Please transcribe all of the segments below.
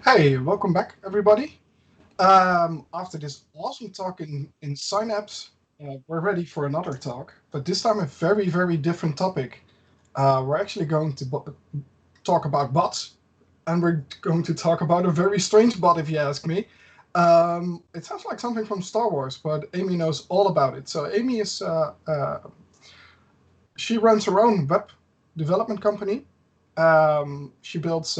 Hey, welcome back, everybody. After this awesome talk in Synapse, we're ready for another talk, but this time a very, very different topic. We're actually going to talk about bots, and we're going to talk about a very strange bot, if you ask me. It sounds like something from Star Wars, but Amy knows all about it. So Amy is she runs her own web development company. She builds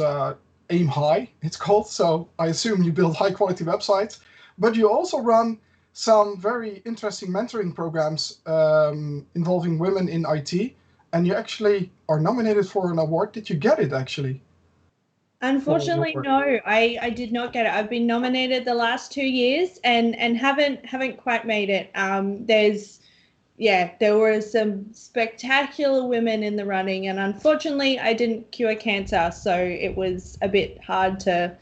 Aim High, it's called. So I assume you build high quality websites, but you also run some very interesting mentoring programs involving women in IT. And you actually are nominated for an award. Did you get it actually for your Unfortunately, work? no, I did not get it. I've been nominated the last 2 years and haven't quite made it. There were some spectacular women in the running, and unfortunately, I didn't cure cancer, so it was a bit hard to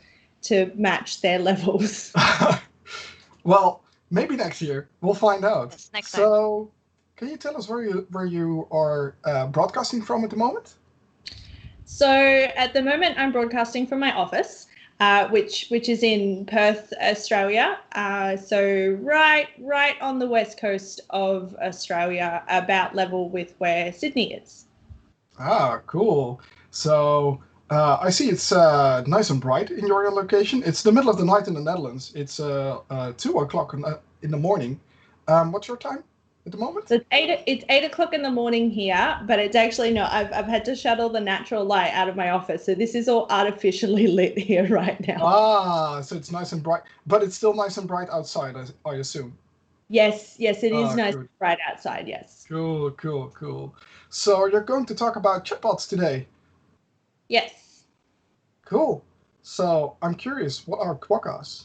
match their levels. Well, maybe next year we'll find out. Yes, next time. So, can you tell us where you are broadcasting from at the moment? So at the moment, I'm broadcasting from my office, which is in Perth, Australia. So right on the west coast of Australia, about level with where Sydney is. Ah, cool. So I see it's nice and bright in your location. It's the middle of the night in the Netherlands. It's 2 o'clock in the morning. What's your time at the moment? So it's 8 o'clock in the morning here, but it's actually not. I've had to shut all the natural light out of my office, so this is all artificially lit here right now. Ah, so it's nice and bright, but it's still nice and bright outside, I assume. Yes, it is Ah, nice and good. bright outside. Yes, Cool, cool, cool. So you're going to talk about chatbots today. yes. Cool. So I'm curious, what are quokkas?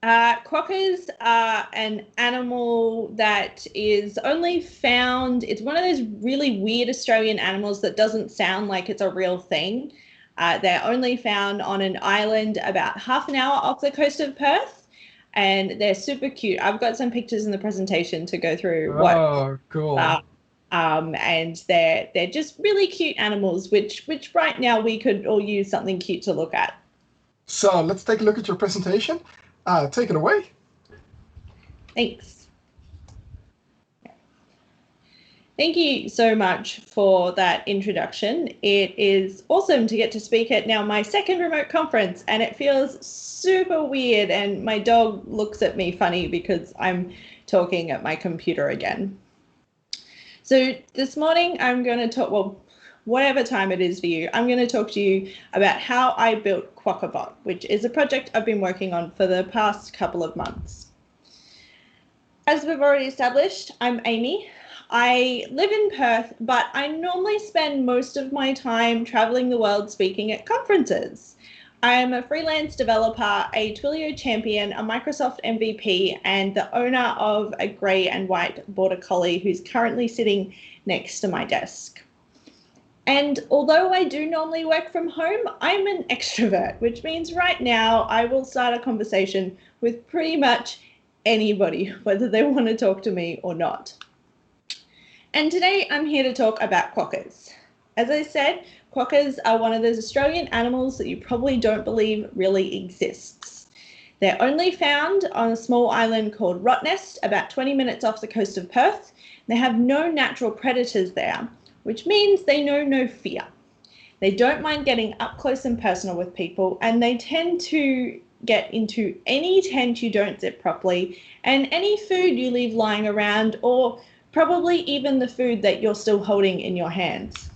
Quokkas are an animal that is only found, it's one of those really weird Australian animals that doesn't sound like it's a real thing. They're only found on an island about half an hour off the coast of Perth, and they're super cute. I've got some pictures in the presentation to go through what Oh, are. cool. And they're just really cute animals, which right now we could all use something cute to look at. So let's take a look at your presentation. Take it away. Thanks. Thank you so much for that introduction. It is awesome to get to speak at now my second remote conference, and it feels super weird. And my dog looks at me funny because I'm talking at my computer again. So this morning I'm going to talk, well, whatever time it is for you, I'm going to talk to you about how I built Quokkabot, which is a project I've been working on for the past couple of months. As we've already established, I'm Amy. I live in Perth, but I normally spend most of my time traveling the world speaking at conferences. I'm a freelance developer, a Twilio champion, a Microsoft MVP, and the owner of a grey and white border collie who's currently sitting next to my desk. And although I do normally work from home, I'm an extrovert, which means right now I will start a conversation with pretty much anybody, whether they want to talk to me or not. And today I'm here to talk about quokkas. As I said, quokkas are one of those Australian animals that you probably don't believe really exists. They're only found on a small island called Rottnest, about 20 minutes off the coast of Perth. They have no natural predators there, which means they know no fear. They don't mind getting up close and personal with people, and they tend to get into any tent you don't zip properly and any food you leave lying around, or probably even the food that you're still holding in your hands.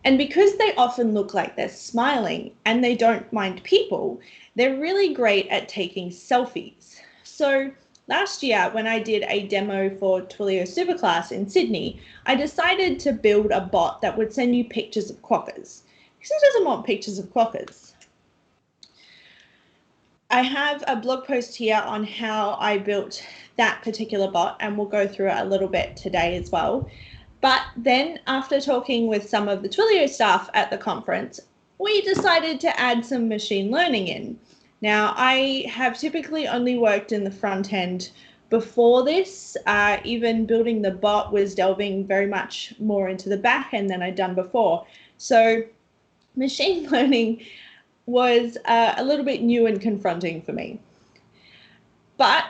And because they often look like they're smiling and they don't mind people, they're really great at taking selfies. So last year, when I did a demo for Twilio Superclass in Sydney, I decided to build a bot that would send you pictures of quokkas. Because who doesn't want pictures of quokkas? I have a blog post here on how I built that particular bot, and we'll go through it a little bit today as well. But then after talking with some of the Twilio staff at the conference, we decided to add some machine learning in. Now, I have typically only worked in the front end before this. Even building the bot was delving very much more into the back end than I'd done before. So machine learning was a little bit new and confronting for me. But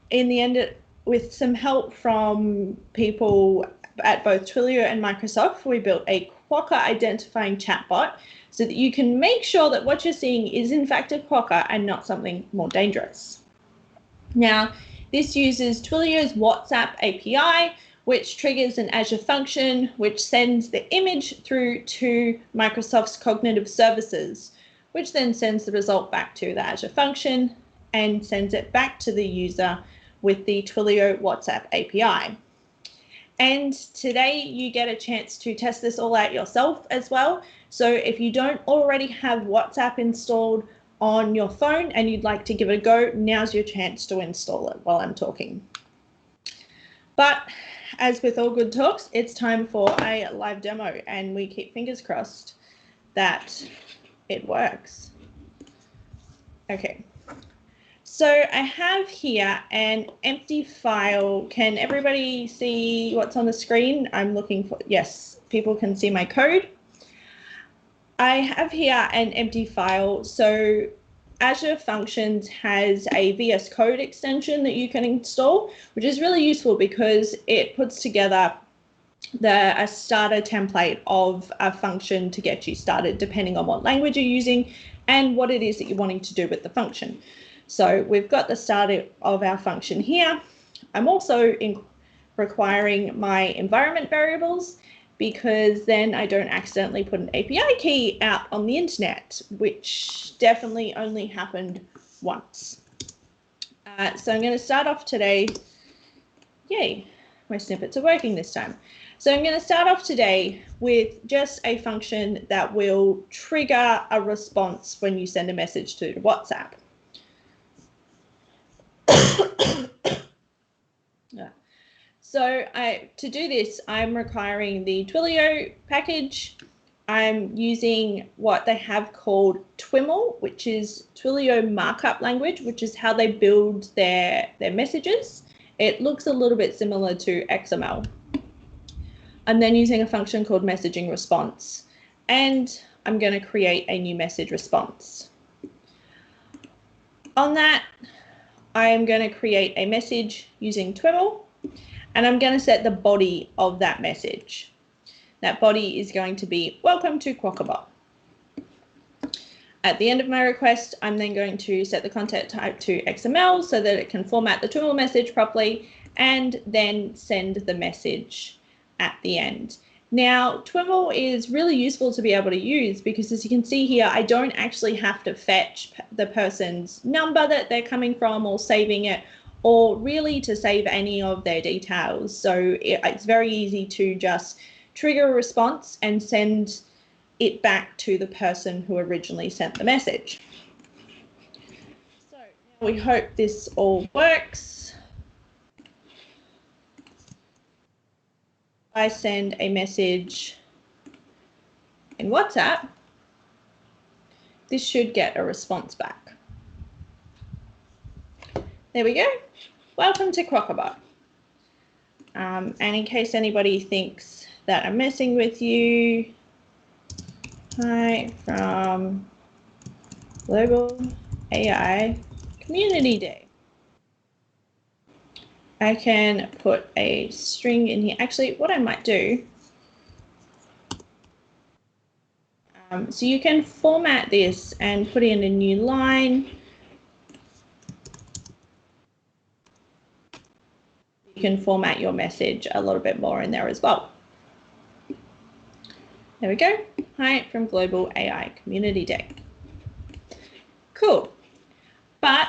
in the end, with some help from people at both Twilio and Microsoft, we built a Quokka identifying chatbot so that you can make sure that what you're seeing is in fact a Quokka and not something more dangerous. Now, this uses Twilio's WhatsApp API, which triggers an Azure function, which sends the image through to Microsoft's cognitive services, which then sends the result back to the Azure function and sends it back to the user with the Twilio WhatsApp API. And today you get a chance to test this all out yourself as well. So if you don't already have WhatsApp installed on your phone and you'd like to give it a go, now's your chance to install it while I'm talking. But as with all good talks, it's time for a live demo, and we keep fingers crossed that it works. Okay. So I have here an empty file. Can everybody see what's on the screen? I'm looking for, yes, people can see my code. I have here an empty file. So Azure Functions has a VS Code extension that you can install, which is really useful because it puts together a starter template of a function to get you started, depending on what language you're using and what it is that you're wanting to do with the function. So we've got the start of our function here. I'm also requiring my environment variables because then I don't accidentally put an API key out on the internet, which definitely only happened once. So I'm going to start off today. Yay, my snippets are working this time. So I'm going to start off today with just a function that will trigger a response when you send a message to WhatsApp. So to do this, I'm requiring the Twilio package. I'm using what they have called TWIML, which is Twilio markup language, which is how they build their messages. It looks a little bit similar to XML. I'm then using a function called messaging response, and I'm going to create a new message response. On that, I am going to create a message using TWIML, and I'm going to set the body of that message. That body is going to be welcome to Quokkabot. At the end of my request, I'm then going to set the content type to XML so that it can format the TWIML message properly and then send the message at the end. Now, TWIML is really useful to be able to use because, as you can see here, I don't actually have to fetch the person's number that they're coming from or saving it, or really to save any of their details. So it's very easy to just trigger a response and send it back to the person who originally sent the message. So now we hope this all works. I send a message in WhatsApp, this should get a response back. There we go. Welcome to Quokkabot. And in case anybody thinks that I'm messing with you, hi from Global AI Community Day. I can put a string in here. Actually, what I might do, so you can format this and put in a new line. You can format your message a little bit more in there as well. There we go. Hi from Global AI Community Day. Cool. But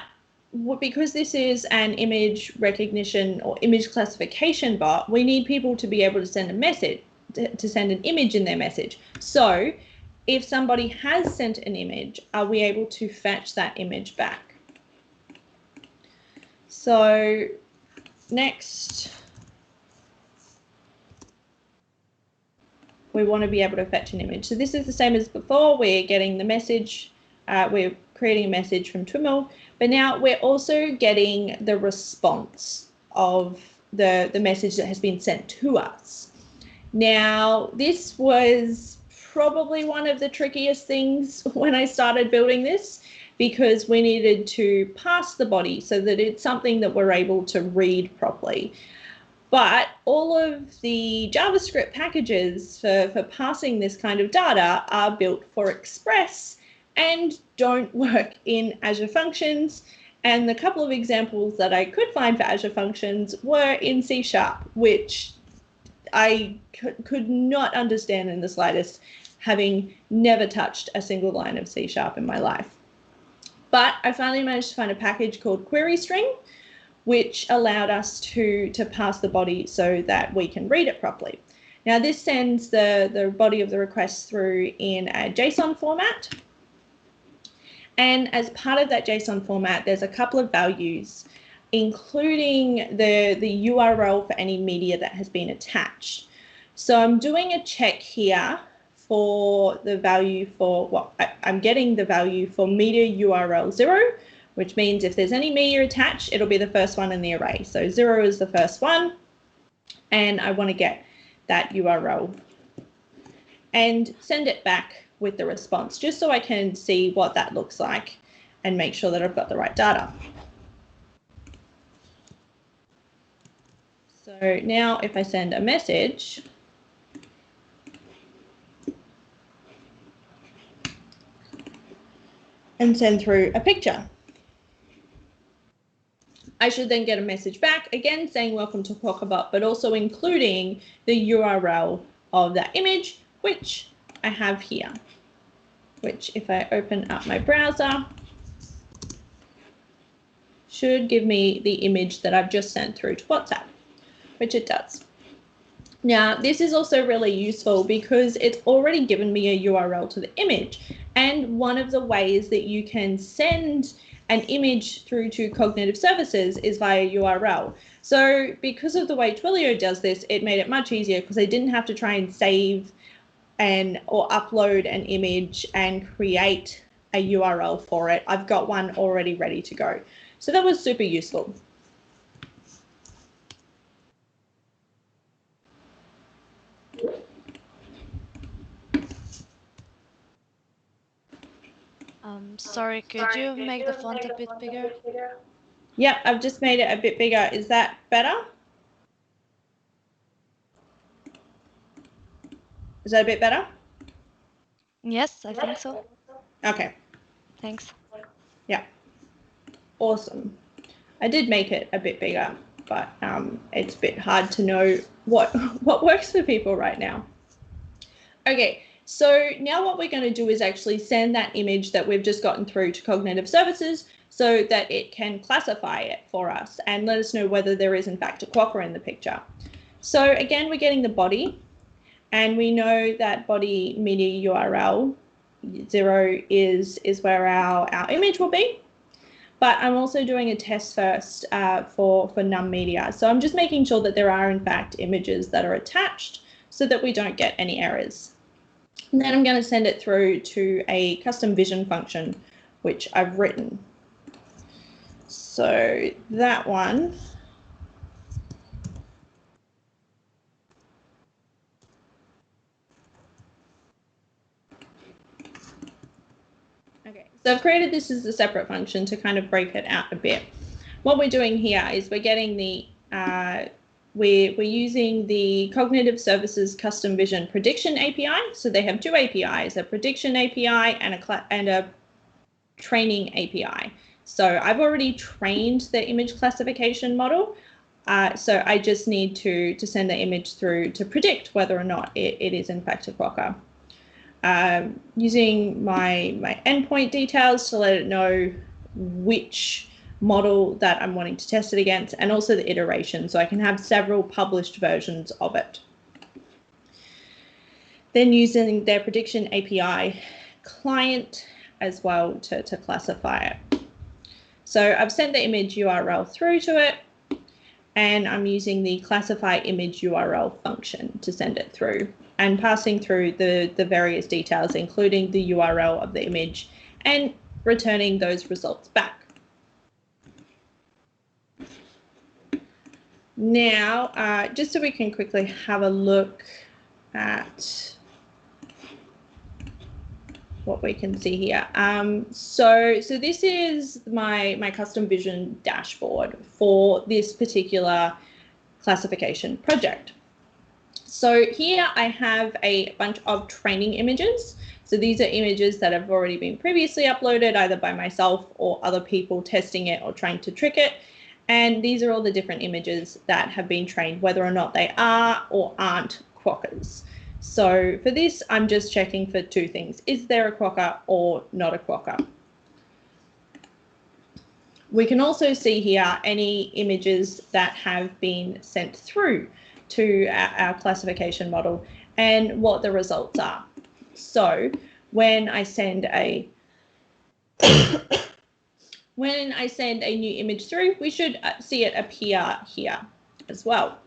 because this is an image recognition or image classification bot, we need people to be able to send a message, to send an image in their message. So if somebody has sent an image, are we able to fetch that image back? So next, we want to be able to fetch an image. So this is the same as before. We're getting the message, we're creating a message from TWIML, but now we're also getting the response of the message that has been sent to us. Now, this was probably one of the trickiest things when I started building this, because we needed to pass the body so that it's something that we're able to read properly. But all of the JavaScript packages for passing this kind of data are built for Express and don't work in Azure Functions. And the couple of examples that I could find for Azure Functions were in C#, which I could not understand in the slightest, having never touched a single line of C# in my life. But I finally managed to find a package called Query String, which allowed us to pass the body so that we can read it properly. Now, this sends the body of the request through in a JSON format. And as part of that JSON format, there's a couple of values, including the URL for any media that has been attached. So I'm doing a check here for the value for, well, I'm getting the value for media URL 0, which means if there's any media attached, it'll be the first one in the array. So 0 is the first one, and I want to get that URL and send it back with the response, just so I can see what that looks like and make sure that I've got the right data. So now if I send a message, and send through a picture, I should then get a message back, again saying welcome to Quokkabot, but also including the URL of that image, which I have here, which if I open up my browser, should give me the image that I've just sent through to WhatsApp, which it does. Now, this is also really useful because it's already given me a URL to the image. And one of the ways that you can send an image through to cognitive services is via URL. So because of the way Twilio does this, it made it much easier because I didn't have to try and save or upload an image and create a URL for it. I've got one already ready to go. So that was super useful. Sorry, could you make the font a bit bigger? Yep, I've just made it a bit bigger. Is that better? Is that a bit better? Yes, I think so. Okay. Thanks. Yeah. Awesome. I did make it a bit bigger, but it's a bit hard to know what works for people right now. Okay. So now what we're going to do is actually send that image that we've just gotten through to cognitive services so that it can classify it for us and let us know whether there is in fact a Quokka in the picture. So again, we're getting the body, and we know that body media URL 0 is where our image will be. But I'm also doing a test first for num media. So I'm just making sure that there are in fact images that are attached so that we don't get any errors. And then I'm going to send it through to a custom vision function, which I've written. So that one. Okay, so I've created this as a separate function to kind of break it out a bit. What we're doing here is we're getting the we're using the Cognitive Services Custom Vision Prediction API. So they have two APIs, a prediction API and a training API. So I've already trained the image classification model. So I just need to send the image through to predict whether or not it is in fact a Quokka. Using my endpoint details to let it know which model that I'm wanting to test it against, and also the iteration, so I can have several published versions of it. Then using their prediction API client as well to classify it. So I've sent the image URL through to it, and I'm using the classify image URL function to send it through and passing through the various details, including the URL of the image, and returning those results back. Now, just so we can quickly have a look at what we can see here. So this is my custom vision dashboard for this particular classification project. So here I have a bunch of training images. So these are images that have already been previously uploaded either by myself or other people testing it or trying to trick it. And these are all the different images that have been trained, whether or not they are or aren't Quokkas. So for this, I'm just checking for two things. Is there a Quokka or not a Quokka? We can also see here any images that have been sent through to our classification model and what the results are. So when I send a new image through, we should see it appear here as well.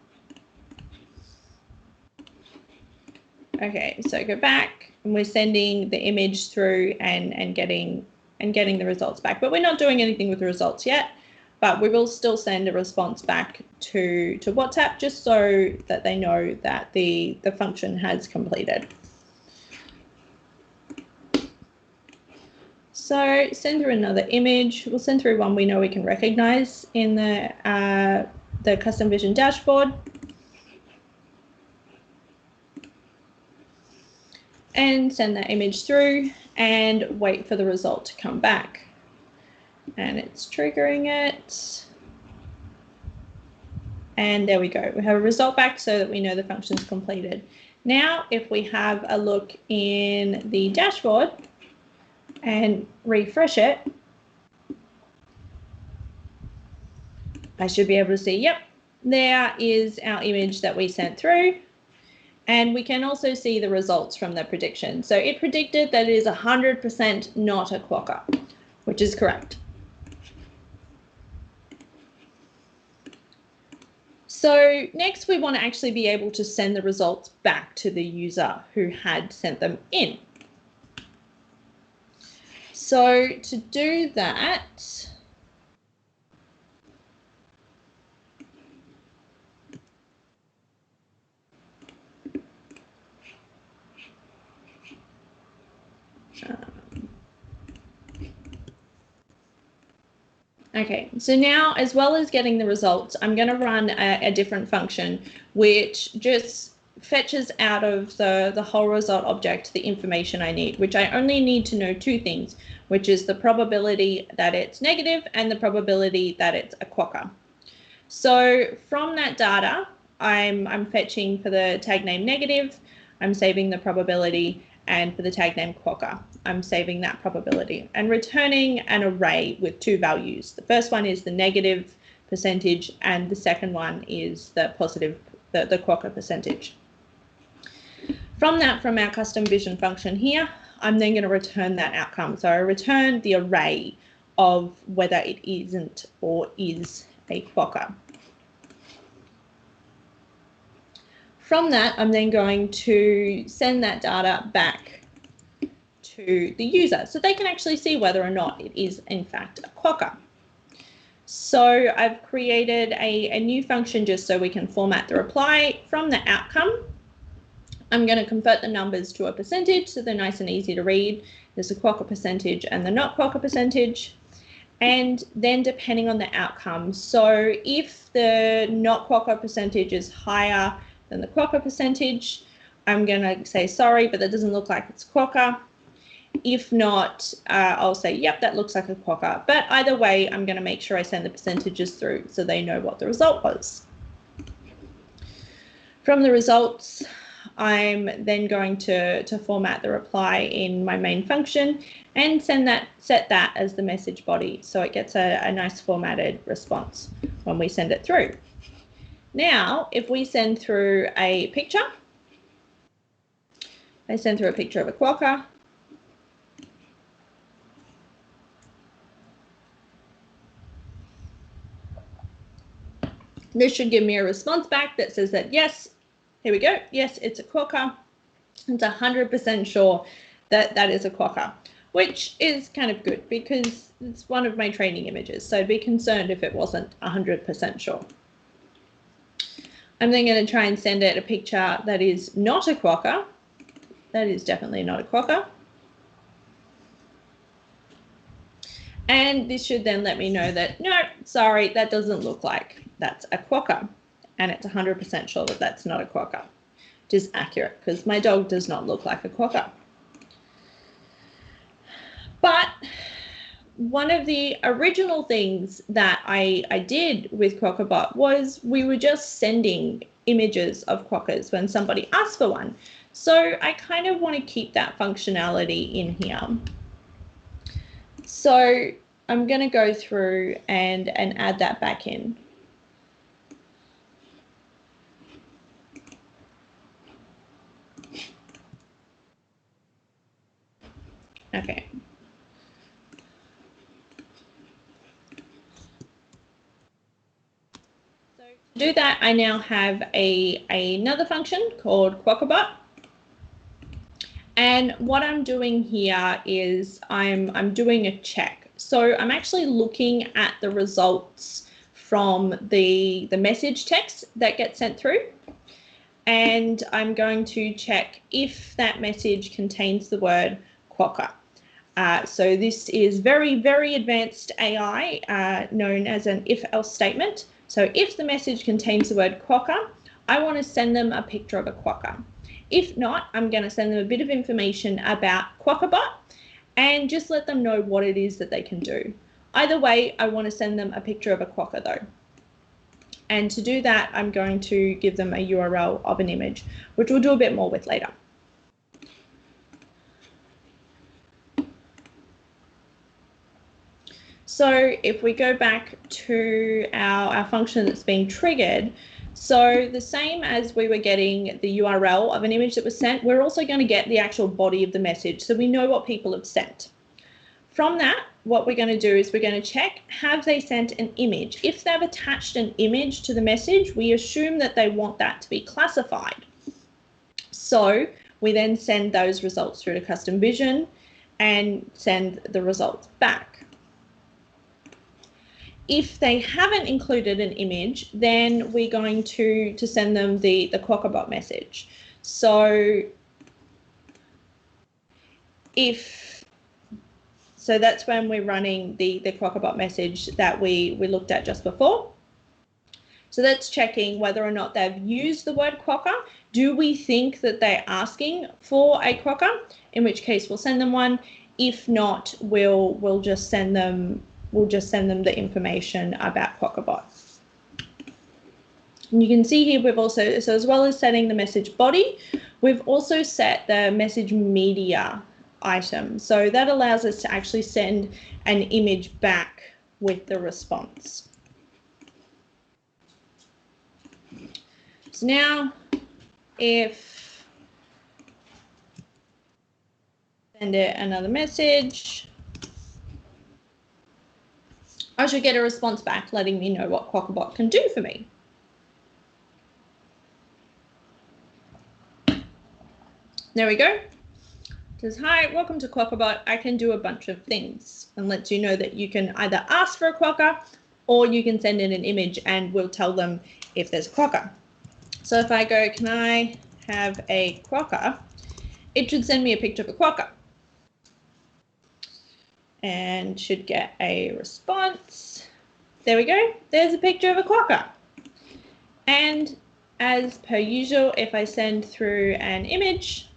Okay, so go back and we're sending the image through and getting the results back, but we're not doing anything with the results yet. But we will still send a response back to WhatsApp just so that they know that the function has completed. So send through another image. We'll send through one we know we can recognize in the custom vision dashboard. And send that image through and wait for the result to come back. And it's triggering it. And there we go. We have a result back so that we know the function's completed. Now, if we have a look in the dashboard and refresh it, I should be able to see, yep, there is our image that we sent through. And we can also see the results from the prediction. So it predicted that it is 100% not a Quokka, which is correct. So next we want to actually be able to send the results back to the user who had sent them in. So to do that, okay, so now as well as getting the results, I'm going to run a different function which just fetches out of the whole result object the information I need, which I only need to know two things, which is the probability that it's negative and the probability that it's a Quokka. So from that data, I'm fetching for the tag name negative, I'm saving the probability, and for the tag name Quokka, I'm saving that probability and returning an array with two values. The first one is the negative percentage and the second one is the positive, the Quokka percentage. From our custom vision function here, I'm then going to return that outcome. So I return the array of whether it isn't or is a Quokka. From that, I'm then going to send that data back to the user so they can actually see whether or not it is in fact a Quokka. So I've created a new function just so we can format the reply from the outcome. I'm going to convert the numbers to a percentage so they're nice and easy to read. There's a Quokka percentage and the not Quokka percentage. And then depending on the outcome, so if the not Quokka percentage is higher than the Quokka percentage, I'm going to say sorry, but that doesn't look like it's Quokka. If not, I'll say, yep, that looks like a Quokka. But either way, I'm going to make sure I send the percentages through so they know what the result was. From the results, I'm then going to format the reply in my main function and set that as the message body so it gets a nice formatted response when we send it through. Now, if we send through a picture, I send through a picture of a Quokka. This should give me a response back that says that, yes, here we go. Yes, it's a Quokka. It's 100% sure that that is a Quokka, which is kind of good because it's one of my training images. So I'd be concerned if it wasn't 100% sure. I'm then going to try and send it a picture that is not a Quokka. That is definitely not a Quokka. And this should then let me know that, no, sorry, that doesn't look like that's a Quokka. And it's 100% sure that that's not a Quokka, which is accurate because my dog does not look like a Quokka. But one of the original things that I did with Quokkabot was we were just sending images of Quokkas when somebody asked for one. So I kind of want to keep that functionality in here. So I'm going to go through and add that back in. Okay. So to do that, I now have another function called Quokkabot. And what I'm doing here is I'm doing a check. So I'm actually looking at the results from the message text that gets sent through. And I'm going to check if that message contains the word Quokka. So this is very, very advanced AI known as an if-else statement. So if the message contains the word Quokka, I want to send them a picture of a Quokka. If not, I'm going to send them a bit of information about Quokkabot and just let them know what it is that they can do. Either way, I want to send them a picture of a Quokka though. And to do that, I'm going to give them a URL of an image, which we'll do a bit more with later. So if we go back to our function that's being triggered, so the same as we were getting the URL of an image that was sent, we're also going to get the actual body of the message, so we know what people have sent. From that, what we're going to do is we're going to check, have they sent an image? If they've attached an image to the message, we assume that they want that to be classified. So we then send those results through to custom vision and send the results back. If they haven't included an image, then we're going to send them the Quokkabot message. So that's when we're running the Quokkabot message that we looked at just before. So that's checking whether or not they've used the word Quokka. Do we think that they're asking for a Quokka? In which case we'll send them one. If not, we'll just send them the information about Quokkabot. And you can see here we've also, so as well as setting the message body, we've also set the message media item. So that allows us to actually send an image back with the response. So now if send it another message, I should get a response back letting me know what Quokkabot can do for me. There we go. It says, hi, welcome to Quokkabot. I can do a bunch of things, and lets you know that you can either ask for a Quokka or you can send in an image and we'll tell them if there's a Quokka. So if I go, can I have a Quokka? It should send me a picture of a Quokka. And should get a response. There we go. There's a picture of a Quokka. And as per usual, if I send through an image,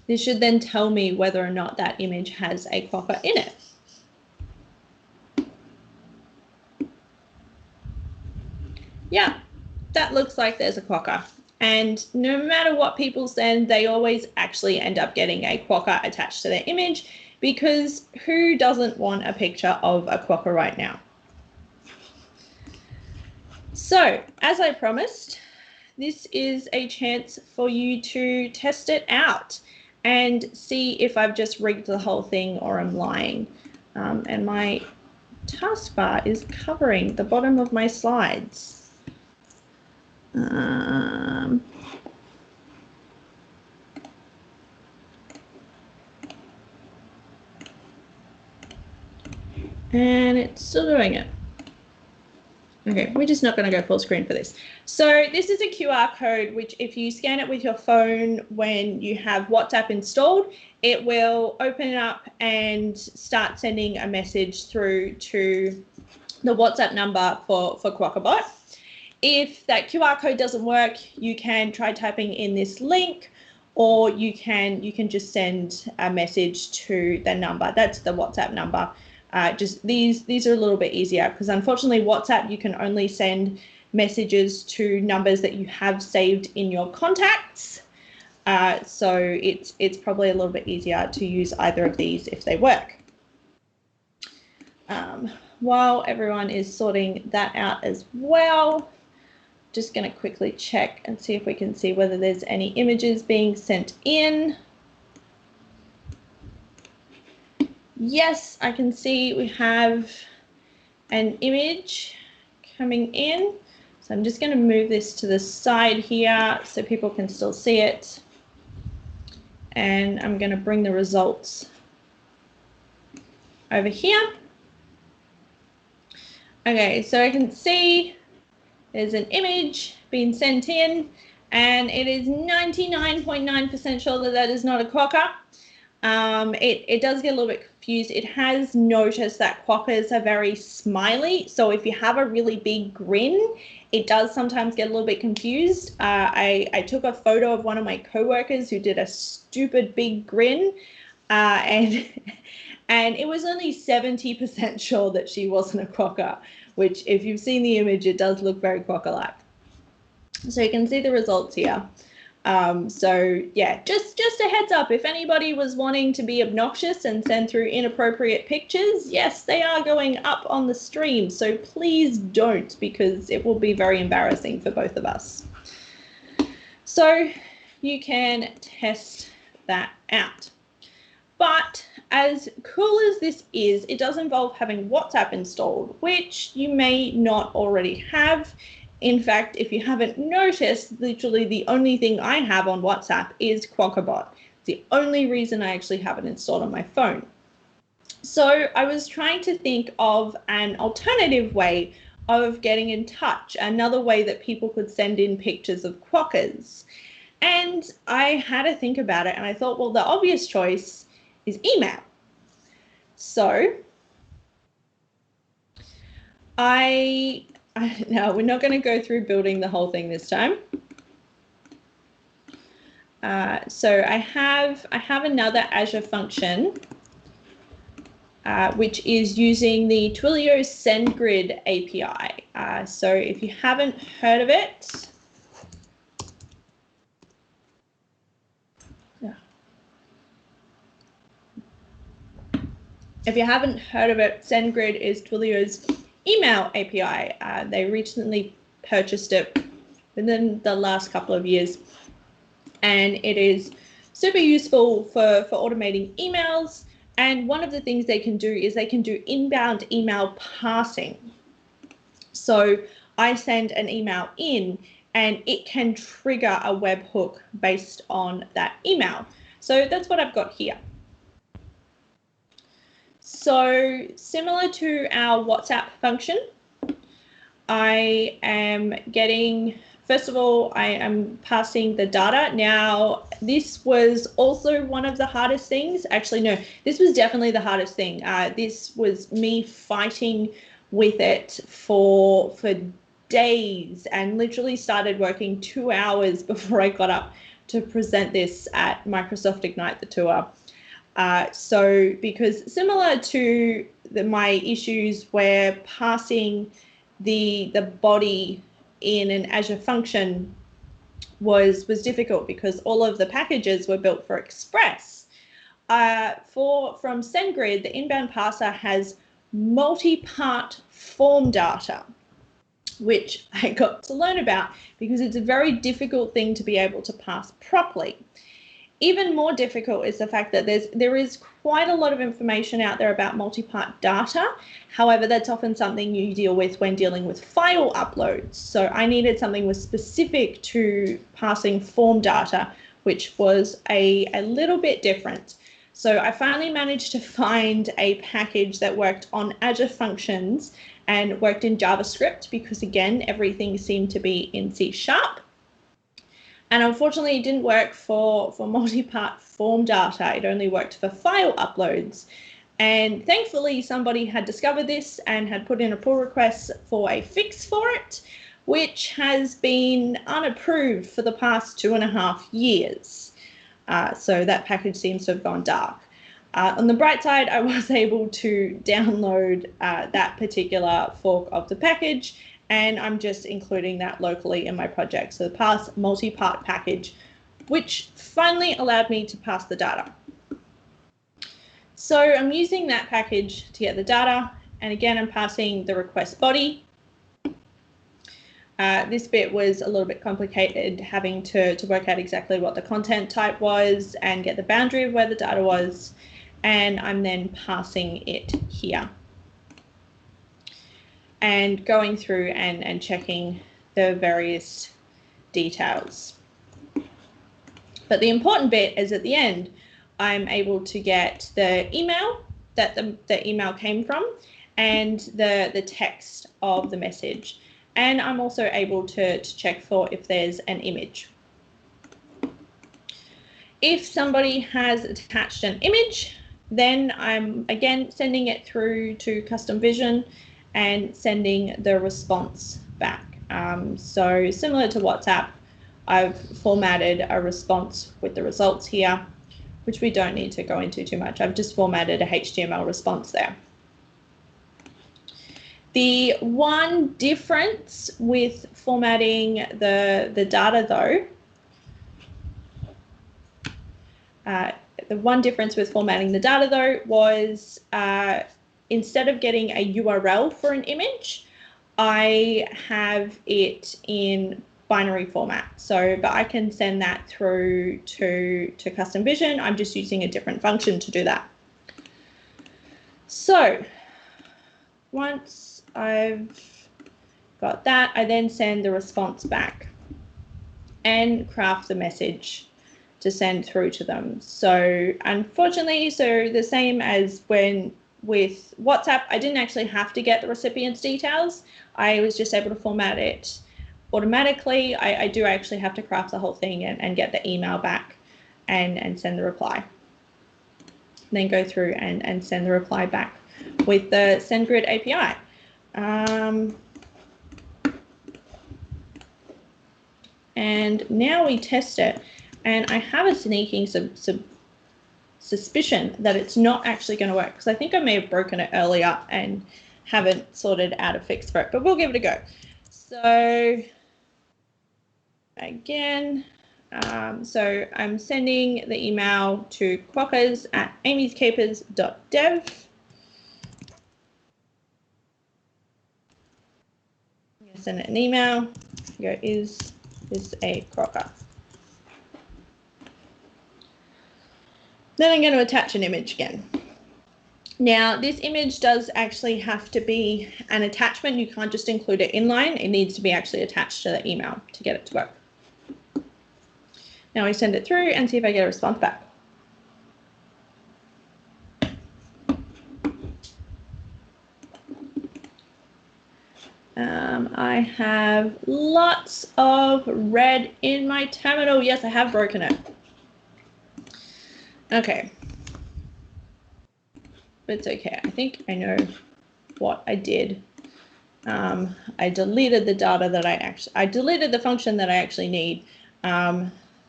this should then tell me whether or not that image has a Quokka in it. Yeah, that looks like there's a Quokka. And no matter what people send, they always actually end up getting a Quokka attached to their image, because who doesn't want a picture of a Quokka right now? So, as I promised, this is a chance for you to test it out and see if I've just rigged the whole thing or I'm lying. And my taskbar is covering the bottom of my slides. And it's still doing it. Okay, we're just not going to go full screen for this. So this is a QR code, which if you scan it with your phone when you have WhatsApp installed, it will open it up and start sending a message through to the WhatsApp number for Quokkabot. If that QR code doesn't work, you can try typing in this link, or you can just send a message to the number. That's the WhatsApp number. Just these are a little bit easier because unfortunately WhatsApp, you can only send messages to numbers that you have saved in your contacts. So it's probably a little bit easier to use either of these if they work. While everyone is sorting that out as well, just going to quickly check and see if we can see whether there's any images being sent in. Yes, I can see we have an image coming in. So I'm just going to move this to the side here so people can still see it. And I'm going to bring the results over here. Okay, so I can see there's an image being sent in, and it is 99.9% sure that that is not a quokka. It does get a little bit confused. It has noticed that quokkas are very smiley. So if you have a really big grin, it does sometimes get a little bit confused. I took a photo of one of my coworkers who did a stupid big grin, and it was only 70% sure that she wasn't a quokka, which if you've seen the image, it does look very quokka-like. So you can see the results here. So yeah, just a heads up, if anybody was wanting to be obnoxious and send through inappropriate pictures, yes, they are going up on the stream. So please don't, because it will be very embarrassing for both of us. So you can test that out. But as cool as this is, it does involve having WhatsApp installed, which you may not already have. In fact, if you haven't noticed, literally the only thing I have on WhatsApp is Quokkabot. The only reason I actually have it installed on my phone. So I was trying to think of an alternative way of getting in touch, another way that people could send in pictures of quokkas. And I had to think about it, and I thought, well, the obvious choice is email. So now we're not going to go through building the whole thing this time. So I have another Azure function, which is using the Twilio SendGrid API. So if you haven't heard of it, SendGrid is Twilio's email API. They recently purchased it within the last couple of years, and it is super useful for automating emails. And one of the things they can do is they can do inbound email parsing. So I send an email in, and it can trigger a webhook based on that email. So that's what I've got here. So similar to our WhatsApp function, I am getting, first of all, I am passing the data. Now, this was also one of the hardest things. Actually, no, this was definitely the hardest thing. This was me fighting with it for days, and literally started working 2 hours before I got up to present this at Microsoft Ignite the Tour. So because similar to my issues where parsing the body in an Azure function was difficult because all of the packages were built for Express. From SendGrid, the inbound parser has multi-part form data, which I got to learn about because it's a very difficult thing to be able to parse properly. Even more difficult is the fact that there is quite a lot of information out there about multi-part data. However, that's often something you deal with when dealing with file uploads. So I needed something was specific to parsing form data, which was a little bit different. So I finally managed to find a package that worked on Azure Functions, and worked in JavaScript because, again, everything seemed to be in C#. And unfortunately, it didn't work for multi-part form data. It only worked for file uploads. And thankfully, somebody had discovered this and had put in a pull request for a fix for it, which has been unapproved for the past 2.5 years. So that package seems to have gone dark. On the bright side, I was able to download that particular fork of the package, and I'm just including that locally in my project. So the pass multi-part package, which finally allowed me to pass the data. So I'm using that package to get the data, and again, I'm passing the request body. This bit was a little bit complicated, having to work out exactly what the content type was and get the boundary of where the data was, and I'm then passing it here and going through and checking the various details. But the important bit is at the end, I'm able to get the email that the email came from and the text of the message. And I'm also able to check for if there's an image. If somebody has attached an image, then I'm again sending it through to custom vision and sending the response back. So similar to WhatsApp, I've formatted a response with the results here, which we don't need to go into too much. I've just formatted a HTML response there. The one difference with formatting the data though, was instead of getting a URL for an image, I have it in binary format. So, but I can send that through to custom vision. I'm just using a different function to do that. So once I've got that, I then send the response back and craft the message to send through to them. So unfortunately, so the same as when with WhatsApp, I didn't actually have to get the recipient's details. I was just able to format it automatically. I do actually have to craft the whole thing and get the email back and send the reply. Then go through and send the reply back with the SendGrid API. And now we test it, and I have a sneaking suspicion that it's not actually going to work, because I think I may have broken it earlier and haven't sorted out a fix for it, but we'll give it a go. So again, so I'm sending the email to quokkas@amyscapers.dev. I'm going to send it an email. Go, is this a Quokka? Then I'm going to attach an image again. Now, this image does actually have to be an attachment. You can't just include it inline. It needs to be actually attached to the email to get it to work. Now we send it through and see if I get a response back. I have lots of red in my terminal. Yes, I have broken it. Okay. But it's okay. I think I know what I did. I deleted the data that I deleted the function that I actually need.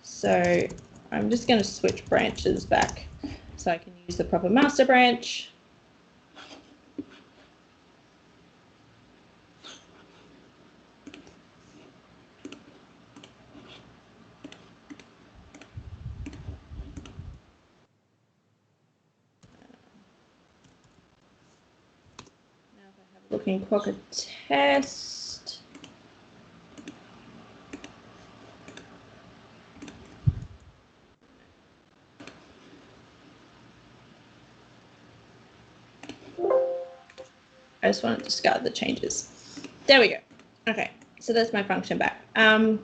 So I'm just going to switch branches back so I can use the proper master branch. Looking Quokka test. I just want to discard the changes. There we go. Okay, so that's my function back. So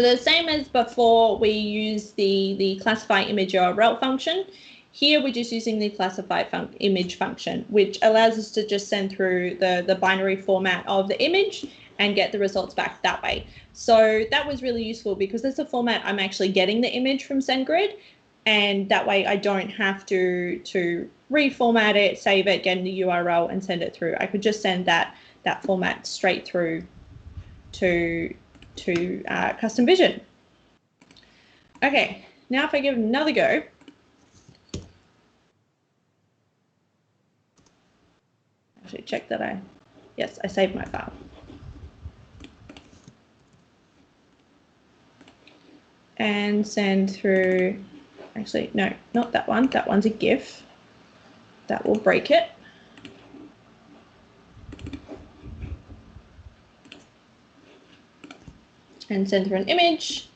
the same as before, we use the classify image URL function. Here we're just using the classify image function, which allows us to just send through the binary format of the image and get the results back that way. So that was really useful because that's the format I'm actually getting the image from SendGrid, and that way I don't have to reformat it, save it, get in the URL and send it through. I could just send that format straight through to Custom Vision. Okay, now if I give it another go, actually check that yes, I saved my file. And send through, actually, no, not that one. That one's a GIF. That will break it. And send through an image.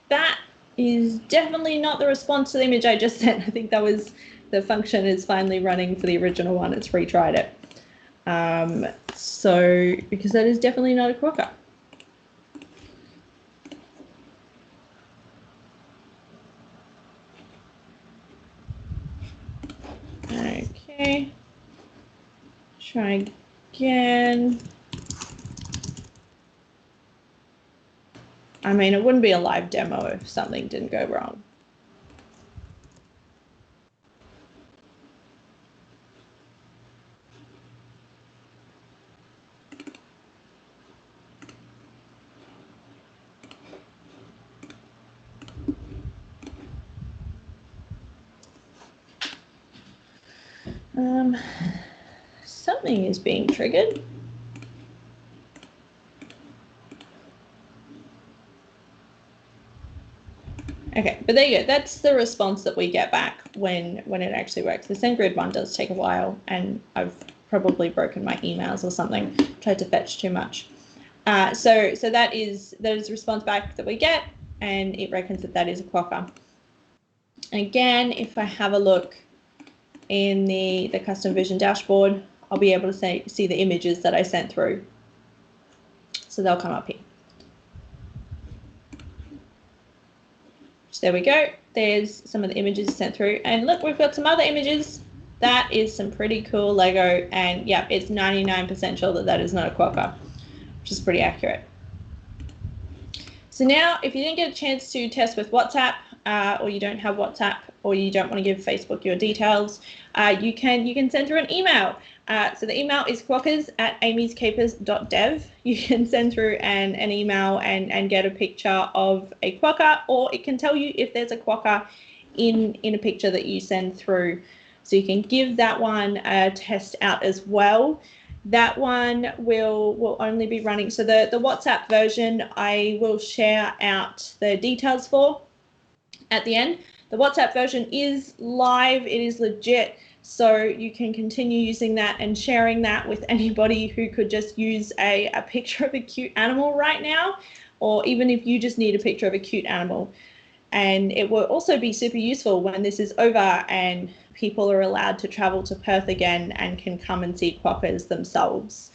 That is definitely not the response to the image I just sent. I think that was, the function is finally running for the original one. It's retried it. So, because that is definitely not a Quokka. Okay, try again. I mean, it wouldn't be a live demo if something didn't go wrong. Something is being triggered. Okay, but there you go. That's the response that we get back when it actually works. The SendGrid one does take a while, and I've probably broken my emails or something, tried to fetch too much. So that is the response back that we get, and it reckons that is a Quokka. Again, if I have a look in the Custom Vision dashboard, I'll be able to see the images that I sent through. So they'll come up here. So there we go. There's some of the images sent through. And look, we've got some other images. That is some pretty cool Lego. And yeah, it's 99% sure that is not a Quokka, which is pretty accurate. So now, if you didn't get a chance to test with WhatsApp, or you don't have WhatsApp, or you don't want to give Facebook your details, you can send through an email. So the email is quokkas@amyscapers.dev. You can send through an email and get a picture of a Quokka, or it can tell you if there's a Quokka in a picture that you send through. So you can give that one a test out as well. That one will only be running. So the WhatsApp version, I will share out the details for at the end. The WhatsApp version is live. It is legit. So you can continue using that and sharing that with anybody who could just use a picture of a cute animal right now, or even if you just need a picture of a cute animal. And it will also be super useful when this is over and people are allowed to travel to Perth again and can come and see Quokkas themselves.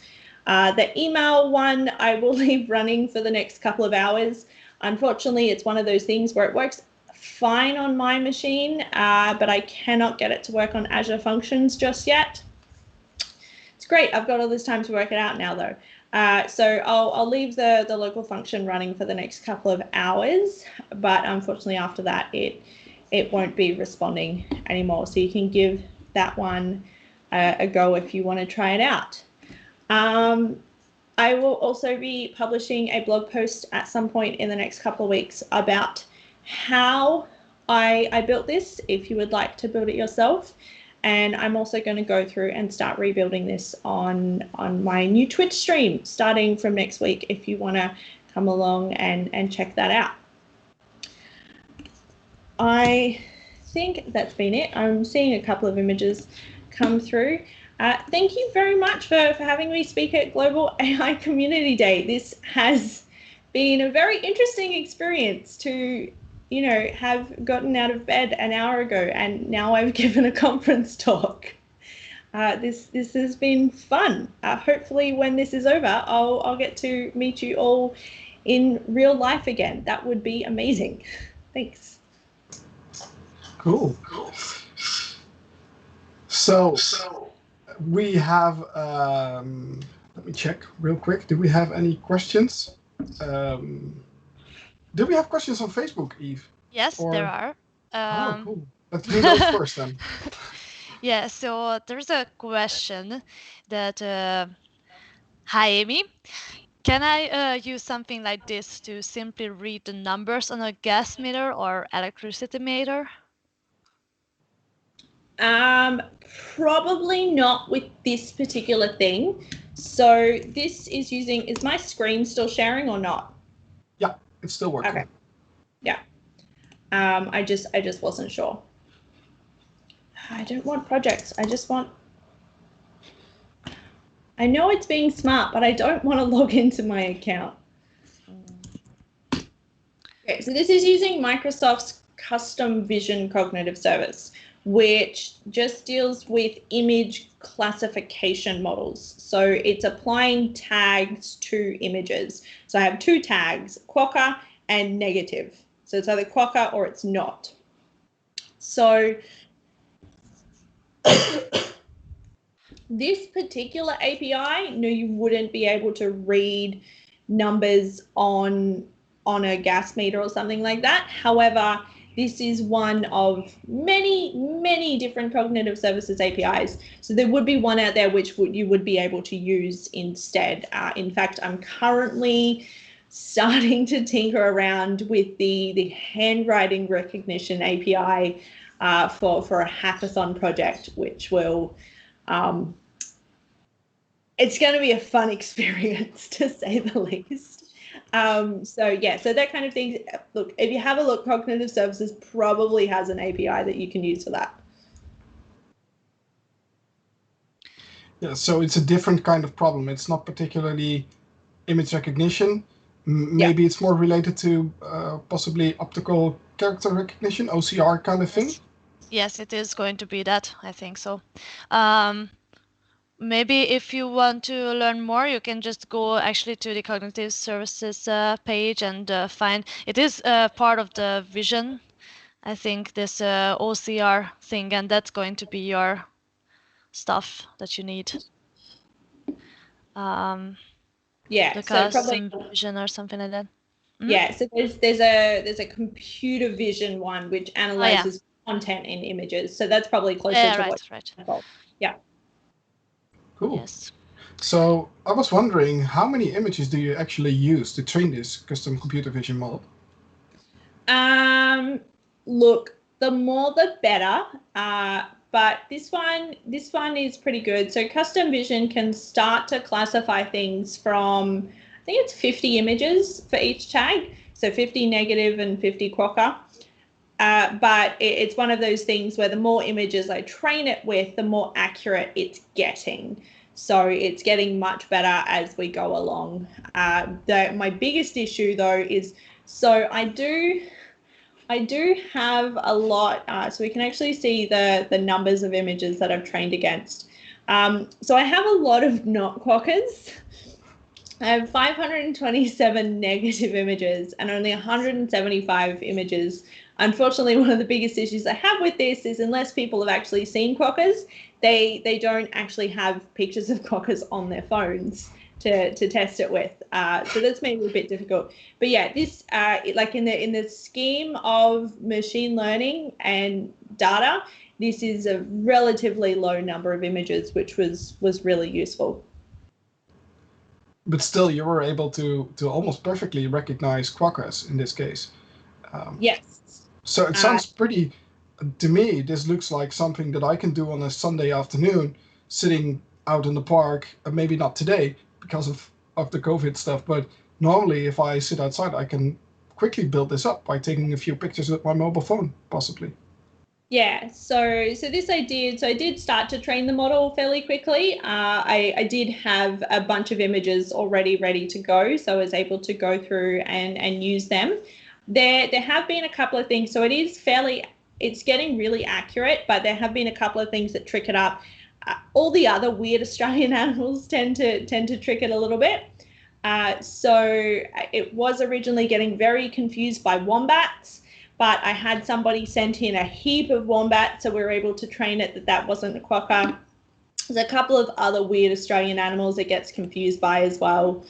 The email one I will leave running for the next couple of hours. Unfortunately, it's one of those things where it works fine on my machine, but I cannot get it to work on Azure Functions just yet. It's great. I've got all this time to work it out now, though. So I'll leave the local function running for the next couple of hours, but unfortunately after that it won't be responding anymore. So you can give that one a go if you want to try it out. I will also be publishing a blog post at some point in the next couple of weeks about how I built this, if you would like to build it yourself. And I'm also going to go through and start rebuilding this on my new Twitch stream starting from next week, if you want to come along and check that out. I think that's been it. I'm seeing a couple of images come through. Thank you very much for having me speak at Global AI Community Day. This has been a very interesting experience to, you know, have gotten out of bed an hour ago and now I've given a conference talk. This has been fun. Hopefully when this is over, I'll get to meet you all in real life again. That would be amazing. Thanks. Cool. So we have. Let me check real quick. Do we have any questions? Do we have questions on Facebook, Eve? Yes, Or... there are. Oh, cool. Let's do those first then. Yeah, so there's a question that, hi Amy, can I use something like this to simply read the numbers on a gas meter or electricity meter? Probably not with this particular thing. So this is using, is my screen still sharing or not? Yeah, it's still working. Okay. Yeah. I just wasn't sure. I don't want projects. I just want, I know it's being smart, but I don't want to log into my account. Okay, so this is using Microsoft's Custom Vision Cognitive Service, which just deals with image classification models. So it's applying tags to images. So I have two tags, Quokka and negative. So it's either Quokka or it's not. So this particular API, no, you wouldn't be able to read numbers on a gas meter or something like that. However, this is one of many different cognitive services APIs. So there would be one out there which you would be able to use instead. In fact, I'm currently starting to tinker around with the handwriting recognition API for a hackathon project, which will it's going to be a fun experience, to say the least. So that kind of thing. Look, if you have a look, Cognitive Services probably has an API that you can use for that. Yeah, so it's a different kind of problem. It's not particularly image recognition. Maybe it's more related to possibly optical character recognition, OCR kind of thing. Yes, it is going to be that. I think so. Maybe if you want to learn more, you can just go actually to the Cognitive Services page and find it is part of the vision. I think this OCR thing, and that's going to be your stuff that you need. The custom vision or something like that. Mm-hmm. Yeah, so there's a computer vision one which analyzes content in images. So that's probably closer to right. Yeah. Cool. Yes. So I was wondering, how many images do you actually use to train this custom computer vision model? Look, the more the better. But this one is pretty good. So custom vision can start to classify things from, I think it's 50 images for each tag. So 50 negative and 50 Quokka. But it's one of those things where the more images I train it with, the more accurate it's getting. So it's getting much better as we go along. My biggest issue though is, so I do have a lot, so we can actually see the numbers of images that I've trained against. So I have a lot of not Quokkas. I have 527 negative images and only 175 images. Unfortunately, one of the biggest issues I have with this is unless people have actually seen Quokkas, they don't actually have pictures of Quokkas on their phones to test it with. So that's made it a bit difficult. But yeah, this like in the scheme of machine learning and data, this is a relatively low number of images, which was really useful. But still, you were able to almost perfectly recognize Quokkas in this case. Yes. So it sounds pretty, to me, this looks like something that I can do on a Sunday afternoon, sitting out in the park, maybe not today because of the COVID stuff, but normally if I sit outside, I can quickly build this up by taking a few pictures with my mobile phone, possibly. Yeah, so this I did start to train the model fairly quickly. I did have a bunch of images already ready to go, so I was able to go through and use them. There have been a couple of things, so it's getting really accurate, but there have been a couple of things that trick it up. All the other weird Australian animals tend to trick it a little bit. So it was originally getting very confused by wombats, but I had somebody sent in a heap of wombats, so we were able to train it that wasn't a quokka. There's a couple of other weird Australian animals it gets confused by as well.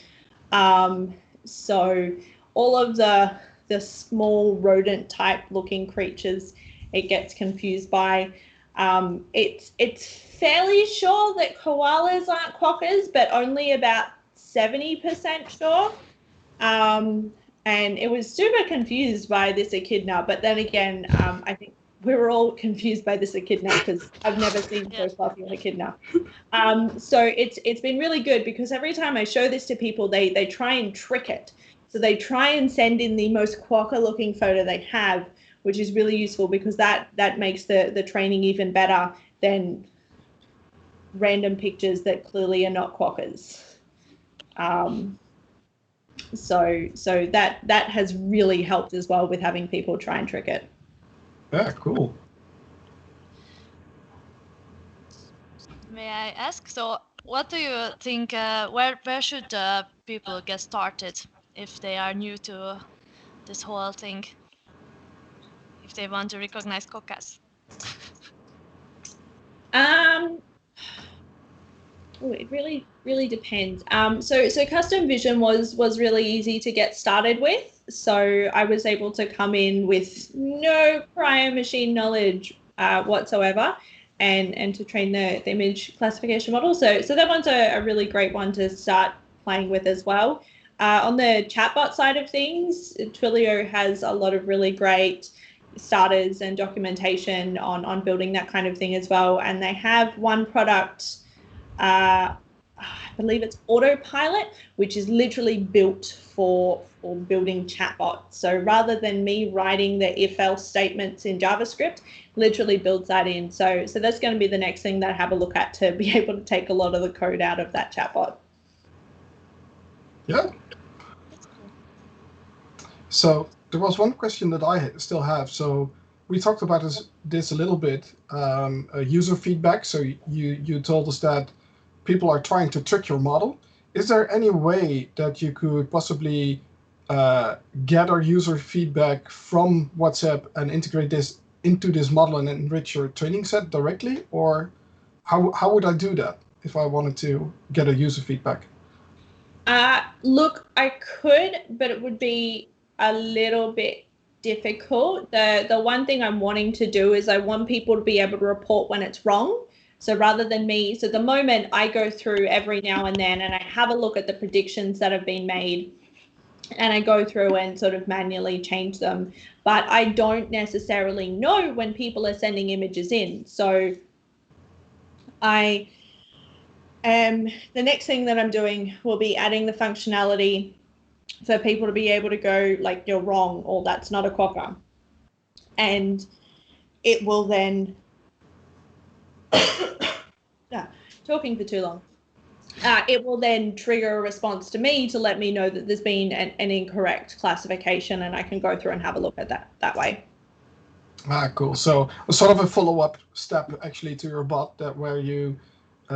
So all of the small rodent type looking creatures it gets confused by. It's fairly sure that koalas aren't quokkas, but only about 70% sure. And it was super confused by this echidna, but then again, I think we were all confused by this echidna because I've never seen so fluffy an echidna. So it's been really good because every time I show this to people, they try and trick it. So they try and send in the most quokka looking photo they have, which is really useful because that makes the training even better than random pictures that clearly are not quokkas. So that has really helped as well with having people try and trick it. Yeah, cool. May I ask, so what do you think, where should people get started if they are new to this whole thing, if they want to recognize quokkas? It really depends. So custom vision was really easy to get started with. So I was able to come in with no prior machine knowledge whatsoever, and to train the image classification model. So that one's a really great one to start playing with as well. On the chatbot side of things, Twilio has a lot of really great starters and documentation on building that kind of thing as well. And they have one product, I believe it's Autopilot, which is literally built for building chatbots. So rather than me writing the if-else statements in JavaScript, literally builds that in. So that's going to be the next thing that I have a look at to be able to take a lot of the code out of that chatbot. Yeah. So there was one question that I still have. So we talked about this a little bit, user feedback. So you told us that people are trying to trick your model. Is there any way that you could possibly gather user feedback from WhatsApp and integrate this into this model and enrich your training set directly? Or how would I do that if I wanted to get a user feedback? Look, I could, but it would be a little bit difficult. The one thing I'm wanting to do is I want people to be able to report when it's wrong. So rather than me, so the moment I go through every now and then and I have a look at the predictions that have been made and I go through and sort of manually change them, but I don't necessarily know when people are sending images in. So the next thing that I'm doing will be adding the functionality for people to be able to go like, you're wrong, or that's not a quokka. And it will then, talking for too long. It will then trigger a response to me to let me know that there's been an incorrect classification, and I can go through and have a look at that way. Cool. So sort of a follow-up step actually to your bot, that where you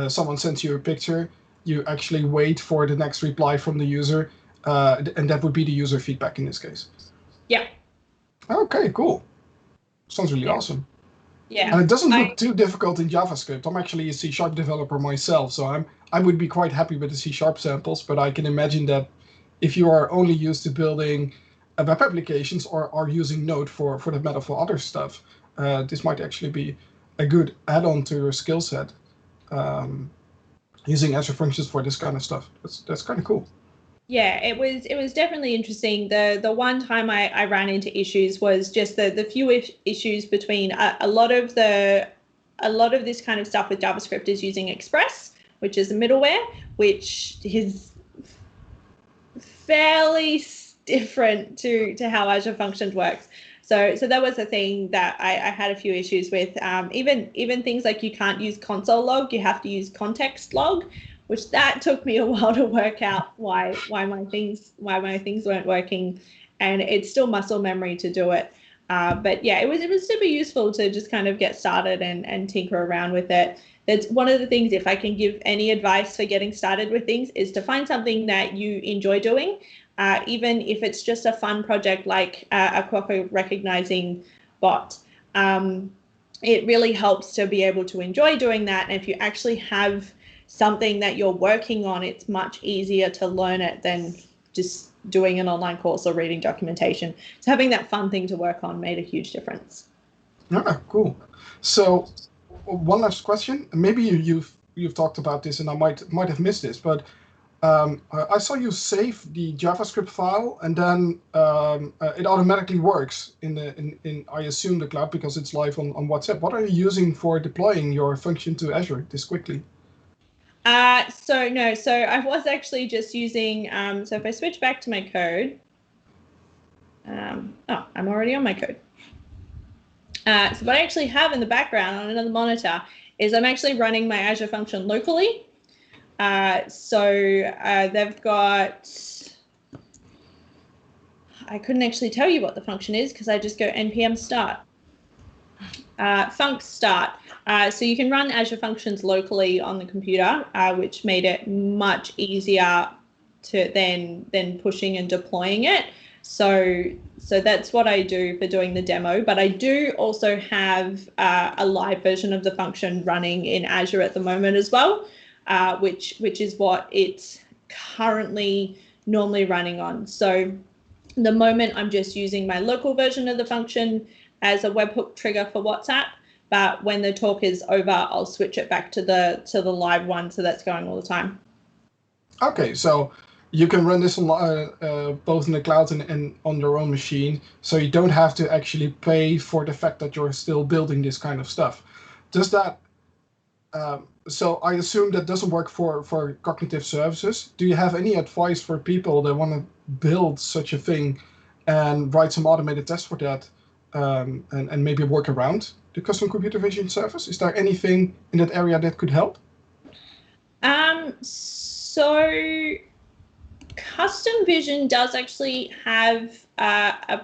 someone sends you a picture, you actually wait for the next reply from the user, and that would be the user feedback in this case. Yeah. Okay, cool. Sounds really awesome. Yeah. And it doesn't look too difficult in JavaScript. I'm actually a C# developer myself, so I would be quite happy with the C# samples, but I can imagine that if you are only used to building web applications or are using Node for that matter for other stuff, this might actually be a good add-on to your skill set, using Azure Functions for this kind of stuff. That's kind of cool. Yeah, it was definitely interesting. The one time I ran into issues was just the few issues between a lot of this kind of stuff with JavaScript is using Express, which is a middleware, which is fairly different to how Azure Functions works. So that was a thing that I had a few issues with. Even things like you can't use console log, you have to use context log, which that took me a while to work out why my things weren't working, and it's still muscle memory to do it. But yeah, it was super useful to just kind of get started and tinker around with it. That's one of the things, if I can give any advice for getting started with things, is to find something that you enjoy doing. even if it's just a fun project like a Quokka recognizing bot. It really helps to be able to enjoy doing that. And if you actually have something that you're working on, it's much easier to learn it than just doing an online course or reading documentation. So having that fun thing to work on made a huge difference. Yeah, cool. So one last question. Maybe you've talked about this, and I might have missed this, but I saw you save the JavaScript file, and then it automatically works in I assume the cloud because it's live on WhatsApp. What are you using for deploying your function to Azure this quickly? So I was actually just using, so if I switch back to my code, I'm already on my code. So what I actually have in the background on another monitor is I'm actually running my Azure function locally. They've got, I couldn't actually tell you what the function is because I just go npm start, func start. So you can run Azure functions locally on the computer, which made it much easier to than pushing and deploying it. So that's what I do for doing the demo. But I do also have a live version of the function running in Azure at the moment as well, which is what it's currently normally running on. So the moment I'm just using my local version of the function as a webhook trigger for WhatsApp. But when the talk is over, I'll switch it back to the live one, so that's going all the time. Okay, so you can run this on, both in the cloud and on your own machine, so you don't have to actually pay for the fact that you're still building this kind of stuff. Does that? So I assume that doesn't work for cognitive services. Do you have any advice for people that want to build such a thing and write some automated tests for that, and maybe work around the custom computer vision service? Is there anything in that area that could help? So custom vision does actually have a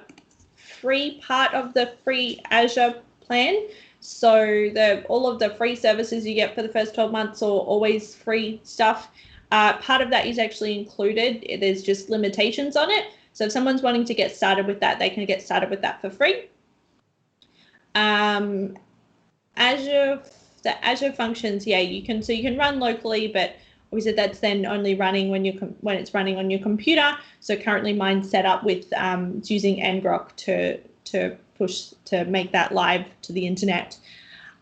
free part of the free Azure plan. So all of the free services you get for the first 12 months are always free stuff. Part of that is actually included. There's just limitations on it. So if someone's wanting to get started with that, they can get started with that for free. The Azure functions, yeah, you can run locally, but obviously that's then only running when it's running on your computer. So currently mine's set up with it's using ngrok to push to make that live to the internet.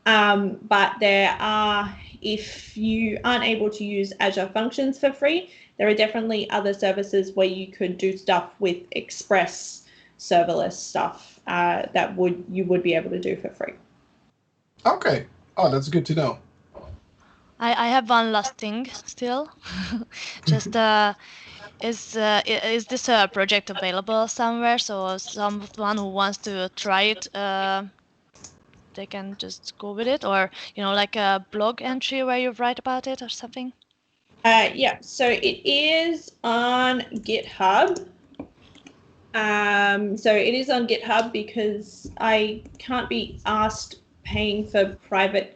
But there are, if you aren't able to use Azure functions for free, there are definitely other services where you could do stuff with Express serverless stuff that you would be able to do for free. Okay. Oh, that's good to know. I have one last thing still. Just is this a project available somewhere? So someone who wants to try it, they can just go with it, or like a blog entry where you write about it or something. Yeah. So it is on GitHub. So it is on GitHub because I can't be asked paying for private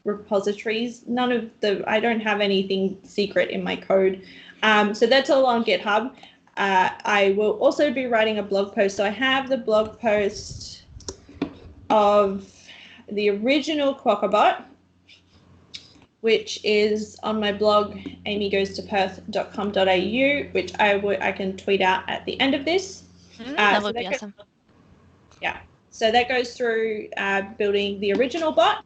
repositories. I don't have anything secret in my code. So that's all on GitHub. I will also be writing a blog post. So I have the blog post of the original Quokkabot, which is on my blog, amygoestoperth.com.au, which I can tweet out at the end of this. That would be awesome. Yeah. So that goes through building the original bot.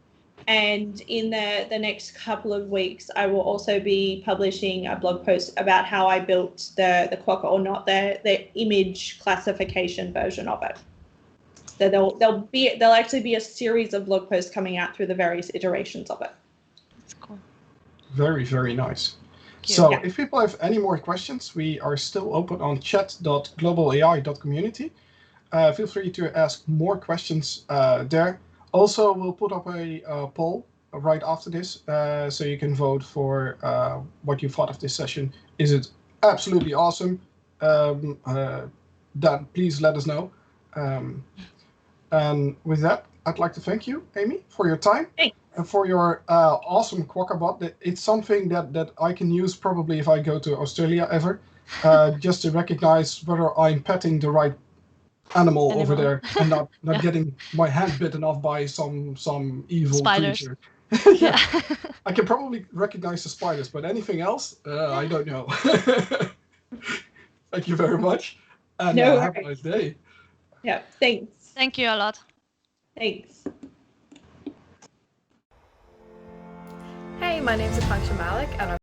And in the next couple of weeks, I will also be publishing a blog post about how I built the Quokka, or not the image classification version of it. So there'll actually be a series of blog posts coming out through the various iterations of it. That's cool. Very, very nice. So yeah. If people have any more questions, we are still open on chat.globalai.community. Feel free to ask more questions there. Also, we'll put up a poll right after this, so you can vote for what you thought of this session. Is it absolutely awesome? Then please let us know. And with that, I'd like to thank you, Amy, for your time. Thanks. And for your awesome Quokkabot. It's something that I can use probably if I go to Australia ever. just to recognize whether I'm petting the right animal over there and not Yeah. getting my hand bitten off by some evil Spiders. creature. Yeah. I can probably recognize the spiders, but anything else, I don't know. Thank you very much, and No have a worries. nice day. Yeah, thanks. Thank you a lot. Thanks. Hey, my name's Akanksha Malik, and I'm